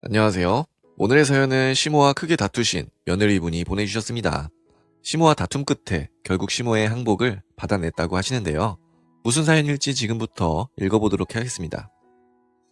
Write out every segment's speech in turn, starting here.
안녕하세요. 오늘의 사연은 시모와 크게 다투신 며느리분이 보내주셨습니다. 시모와 다툼 끝에 결국 시모의 항복을 받아냈다고 하시는데요. 무슨 사연일지 지금부터 읽어보도록 하겠습니다.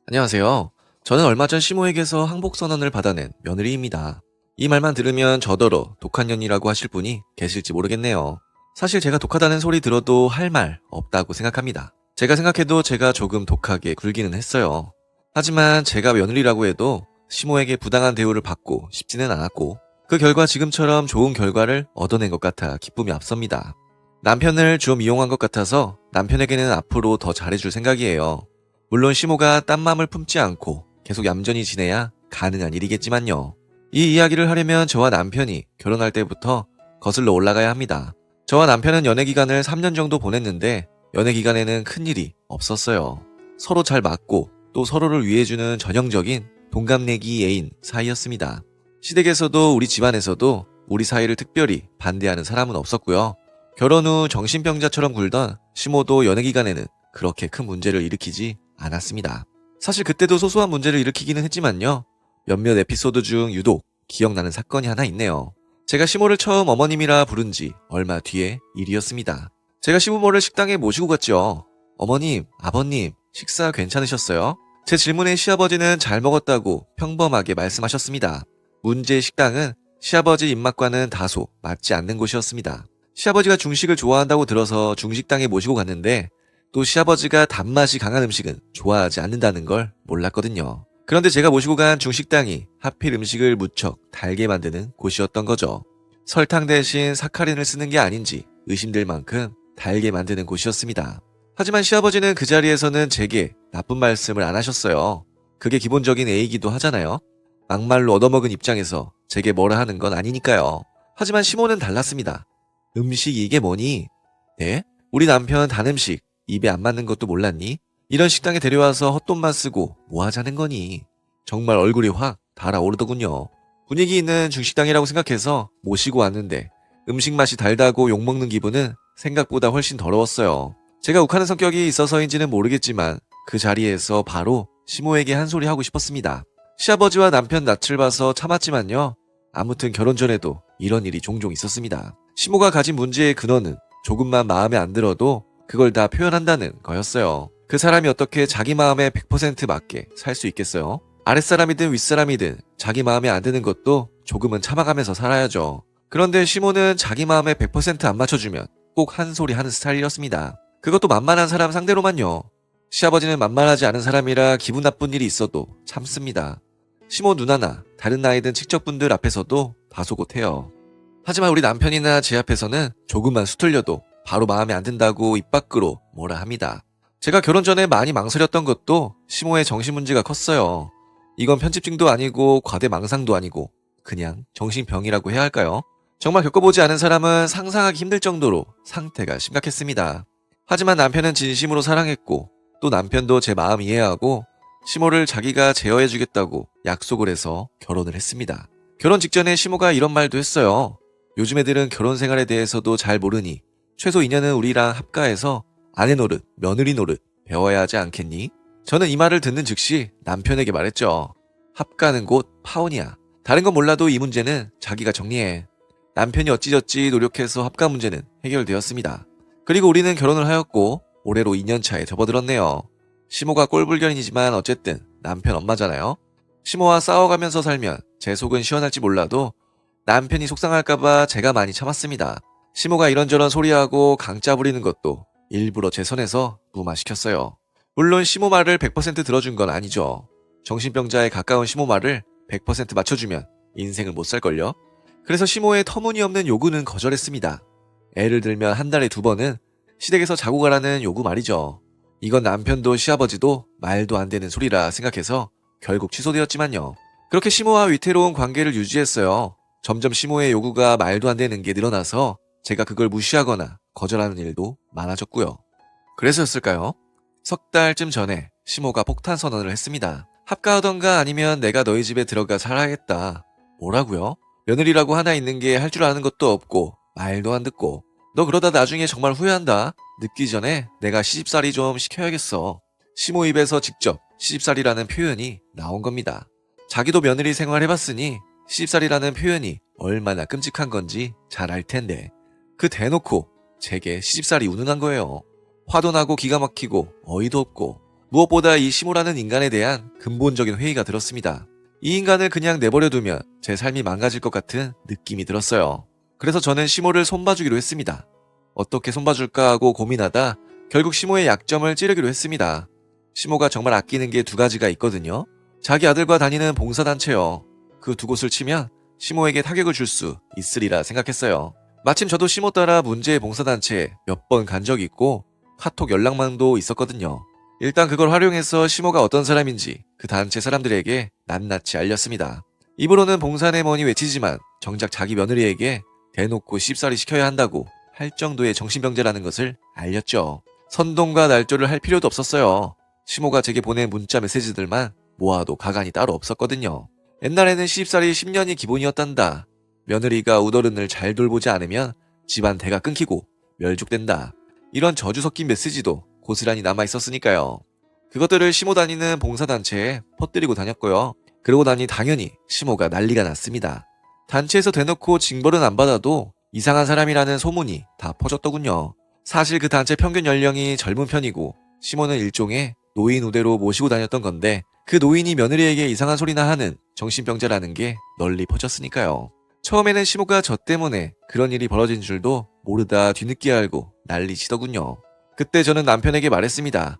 안녕하세요. 저는 얼마 전 시모에게서 항복 선언을 받아낸 며느리입니다. 이 말만 들으면 저더러 독한 년이라고 하실 분이 계실지 모르겠네요. 사실 제가 독하다는 소리 들어도 할 말 없다고 생각합니다. 제가 생각해도 제가 조금 독하게 굴기는 했어요. 하지만 제가 며느리라고 해도 시모에게 부당한 대우를 받고 싶지는 않았고 그 결과 지금처럼 좋은 결과를 얻어낸 것 같아 기쁨이 앞섭니다. 남편을 좀 이용한 것 같아서 남편에게는 앞으로 더 잘해줄 생각이에요. 물론 시모가 딴 맘을 품지 않고 계속 얌전히 지내야 가능한 일이겠지만요. 이 이야기를 하려면 저와 남편이 결혼할 때부터 거슬러 올라가야 합니다. 저와 남편은 연애 기간을 3년 정도 보냈는데 연애 기간에는 큰일이 없었어요. 서로 잘 맞고 또 서로를 위해주는 전형적인 동갑내기 애인 사이였습니다. 시댁에서도 우리 집안에서도 우리 사이를 특별히 반대하는 사람은 없었고요. 결혼 후 정신병자처럼 굴던 시모도 연애 기간에는 그렇게 큰 문제를 일으키지 않았습니다. 사실 그때도 소소한 문제를 일으키기는 했지만요. 몇몇 에피소드 중 유독 기억나는 사건이 하나 있네요. 제가 시모를 처음 어머님이라 부른 지 얼마 뒤의 일이었습니다. 제가 시부모를 식당에 모시고 갔죠. 어머님, 아버님, 식사 괜찮으셨어요? 제 질문에 시아버지는 잘 먹었다고 평범하게 말씀하셨습니다. 문제의 식당은 시아버지 입맛과는 다소 맞지 않는 곳이었습니다. 시아버지가 중식을 좋아한다고 들어서 중식당에 모시고 갔는데 또 시아버지가 단맛이 강한 음식은 좋아하지 않는다는 걸 몰랐거든요. 그런데 제가 모시고 간 중식당이 하필 음식을 무척 달게 만드는 곳이었던 거죠. 설탕 대신 사카린을 쓰는 게 아닌지 의심될 만큼 달게 만드는 곳이었습니다. 하지만 시아버지는 그 자리에서는 제게 나쁜 말씀을 안 하셨어요. 그게 기본적인 예의이기도 하잖아요. 막말로 얻어먹은 입장에서 제게 뭐라 하는 건 아니니까요. 하지만 시모는 달랐습니다. 음식이 이게 뭐니? 네? 우리 남편 단 음식 입에 안 맞는 것도 몰랐니? 이런 식당에 데려와서 헛돈만 쓰고 뭐 하자는 거니? 정말 얼굴이 확 달아오르더군요. 분위기 있는 중식당이라고 생각해서 모시고 왔는데 음식 맛이 달다고 욕먹는 기분은 생각보다 훨씬 더러웠어요. 제가 욱하는 성격이 있어서인지는 모르겠지만 그 자리에서 바로 시모에게 한 소리 하고 싶었습니다. 시아버지와 남편 낯을 봐서 참았지만요. 아무튼 결혼 전에도 이런 일이 종종 있었습니다. 시모가 가진 문제의 근원은 조금만 마음에 안 들어도 그걸 다 표현한다는 거였어요. 그 사람이 어떻게 자기 마음에 100% 맞게 살 수 있겠어요? 아랫사람이든 윗사람이든 자기 마음에 안 드는 것도 조금은 참아가면서 살아야죠. 그런데 시모는 자기 마음에 100%안 맞춰주면 꼭 한 소리 하는 스타일이었습니다. 그것도 만만한 사람 상대로만요. 시아버지는 만만하지 않은 사람이라 기분 나쁜 일이 있어도 참습니다. 시모 누나나 다른 나이든 친척분들 앞에서도 다소곳해요. 하지만 우리 남편이나 제 앞에서는 조금만 수틀려도 바로 마음에 안 든다고 입 밖으로 뭐라 합니다. 제가 결혼 전에 많이 망설였던 것도 시모의 정신 문제가 컸어요. 이건 편집증도 아니고 과대망상도 아니고 그냥 정신병이라고 해야 할까요? 정말 겪어보지 않은 사람은 상상하기 힘들 정도로 상태가 심각했습니다. 하지만 남편은 진심으로 사랑했고 또 남편도 제 마음 이해하고 시모를 자기가 제어해주겠다고 약속을 해서 결혼을 했습니다. 결혼 직전에 시모가 이런 말도 했어요. 요즘 애들은 결혼 생활에 대해서도 잘 모르니 최소 2년은 우리랑 합가해서 아내 노릇, 며느리 노릇 배워야 하지 않겠니? 저는 이 말을 듣는 즉시 남편에게 말했죠. 합가는 곧 파혼이야. 다른 건 몰라도 이 문제는 자기가 정리해. 남편이 어찌저찌 노력해서 합가 문제는 해결되었습니다. 그리고 우리는 결혼을 하였고 올해로 2년 차에 접어들었네요. 시모가 꼴불견이지만 어쨌든 남편 엄마잖아요. 시모와 싸워가면서 살면 제 속은 시원할지 몰라도 남편이 속상할까봐 제가 많이 참았습니다. 시모가 이런저런 소리하고 강짜 부리는 것도 일부러 제 손에서 무마시켰어요. 물론 시모 말을 100% 들어준 건 아니죠. 정신병자에 가까운 시모 말을 100% 맞춰주면 인생을 못 살걸요. 그래서 시모의 터무니없는 요구는 거절했습니다. 애를 들면 한 달에 2번은 시댁에서 자고 가라는 요구 말이죠. 이건 남편도 시아버지도 말도 안 되는 소리라 생각해서 결국 취소되었지만요. 그렇게 시모와 위태로운 관계를 유지했어요. 점점 시모의 요구가 말도 안 되는 게 늘어나서 제가 그걸 무시하거나 거절하는 일도 많아졌고요. 그래서였을까요? 석 달쯤 전에 시모가 폭탄 선언을 했습니다. 합가하던가 아니면 내가 너희 집에 들어가 살아야겠다. 뭐라고요? 며느리라고 하나 있는 게 할 줄 아는 것도 없고 말도 안 듣고 너 그러다 나중에 정말 후회한다. 늦기 전에 내가 시집살이 좀 시켜야겠어. 시모 입에서 직접 시집살이라는 표현이 나온 겁니다. 자기도 며느리 생활해봤으니 시집살이라는 표현이 얼마나 끔찍한 건지 잘 알 텐데 그 대놓고 제게 시집살이 운운한 거예요. 화도 나고 기가 막히고 어이도 없고 무엇보다 이 시모라는 인간에 대한 근본적인 회의가 들었습니다. 이 인간을 그냥 내버려두면 제 삶이 망가질 것 같은 느낌이 들었어요. 그래서 저는 시모를 손봐주기로 했습니다. 어떻게 손봐줄까 하고 고민하다 결국 시모의 약점을 찌르기로 했습니다. 시모가 정말 아끼는 게 두 가지가 있거든요. 자기 아들과 다니는 봉사단체요. 그 두 곳을 치면 시모에게 타격을 줄 수 있으리라 생각했어요. 마침 저도 시모 따라 문제의 봉사단체에 몇 번 간 적이 있고 카톡 연락망도 있었거든요. 일단 그걸 활용해서 시모가 어떤 사람인지 그 단체 사람들에게 낱낱이 알렸습니다. 입으로는 봉사네 뭐니 외치지만 정작 자기 며느리에게 대놓고 시집살이 시켜야 한다고 할 정도의 정신병자라는 것을 알렸죠. 선동과 날조를 할 필요도 없었어요. 시모가 제게 보낸 문자 메시지들만 모아도 가관이 따로 없었거든요. 옛날에는 시집살이 10년이 기본이었단다. 며느리가 우더른을 잘 돌보지 않으면 집안 대가 끊기고 멸족된다. 이런 저주 섞인 메시지도 고스란히 남아있었으니까요. 그것들을 시모 다니는 봉사단체에 퍼뜨리고 다녔고요. 그러고 나니 당연히 시모가 난리가 났습니다. 단체에서 대놓고 징벌은 안 받아도 이상한 사람이라는 소문이 다 퍼졌더군요. 사실 그 단체 평균 연령이 젊은 편이고 시모는 일종의 노인 우대로 모시고 다녔던 건데 그 노인이 며느리에게 이상한 소리나 하는 정신병자라는 게 널리 퍼졌으니까요. 처음에는 시모가 저 때문에 그런 일이 벌어진 줄도 모르다 뒤늦게 알고 난리치더군요. 그때 저는 남편에게 말했습니다.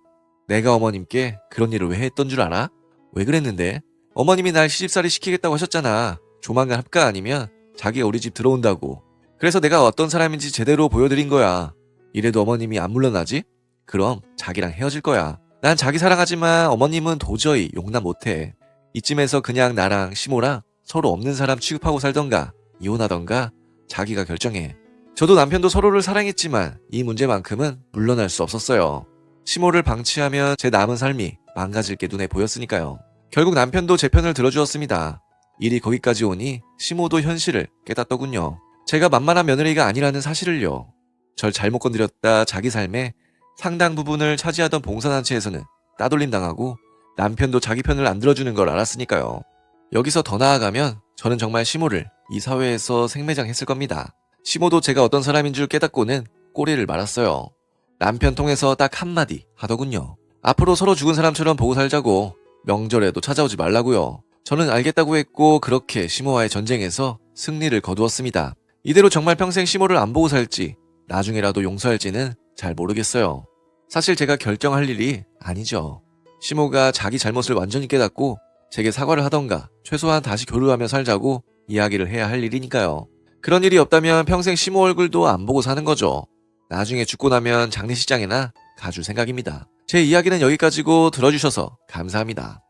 내가 어머님께 그런 일을 왜 했던 줄 알아? 왜 그랬는데? 어머님이 날 시집살이 시키겠다고 하셨잖아. 조만간 합가 아니면 자기가 우리 집 들어온다고. 그래서 내가 어떤 사람인지 제대로 보여드린 거야. 이래도 어머님이 안 물러나지? 그럼 자기랑 헤어질 거야. 난 자기 사랑하지만 어머님은 도저히 용납 못해. 이쯤에서 그냥 나랑 시모랑 서로 없는 사람 취급하고 살던가 이혼하던가 자기가 결정해. 저도 남편도 서로를 사랑했지만 이 문제만큼은 물러날 수 없었어요. 시모를 방치하면 제 남은 삶이 망가질 게 눈에 보였으니까요. 결국 남편도 제 편을 들어주었습니다. 일이 거기까지 오니 시모도 현실을 깨닫더군요. 제가 만만한 며느리가 아니라는 사실을요. 절 잘못 건드렸다 자기 삶에 상당 부분을 차지하던 봉사단체에서는 따돌림 당하고 남편도 자기 편을 안 들어주는 걸 알았으니까요. 여기서 더 나아가면 저는 정말 시모를 이 사회에서 생매장했을 겁니다. 시모도 제가 어떤 사람인 줄 깨닫고는 꼬리를 말았어요. 남편 통해서 딱 한마디 하더군요. 앞으로 서로 죽은 사람처럼 보고 살자고. 명절에도 찾아오지 말라고요. 저는 알겠다고 했고 그렇게 시모와의 전쟁에서 승리를 거두었습니다. 이대로 정말 평생 시모를 안 보고 살지 나중에라도 용서할지는 잘 모르겠어요. 사실 제가 결정할 일이 아니죠. 시모가 자기 잘못을 완전히 깨닫고 제게 사과를 하던가 최소한 다시 교류하며 살자고 이야기를 해야 할 일이니까요. 그런 일이 없다면 평생 시모 얼굴도 안 보고 사는 거죠. 나중에 죽고 나면 장례식장에나 가줄 생각입니다. 제 이야기는 여기까지고 들어주셔서 감사합니다.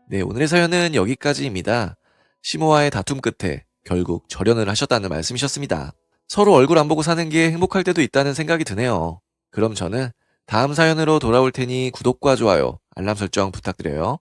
네, 오늘의 사연은 여기까지입니다. 시모와의 다툼 끝에 결국 절연을 하셨다는 말씀이셨습니다. 서로 얼굴 안 보고 사는 게 행복할 때도 있다는 생각이 드네요. 그럼 저는 다음 사연으로 돌아올 테니 구독과 좋아요, 알람 설정 부탁드려요.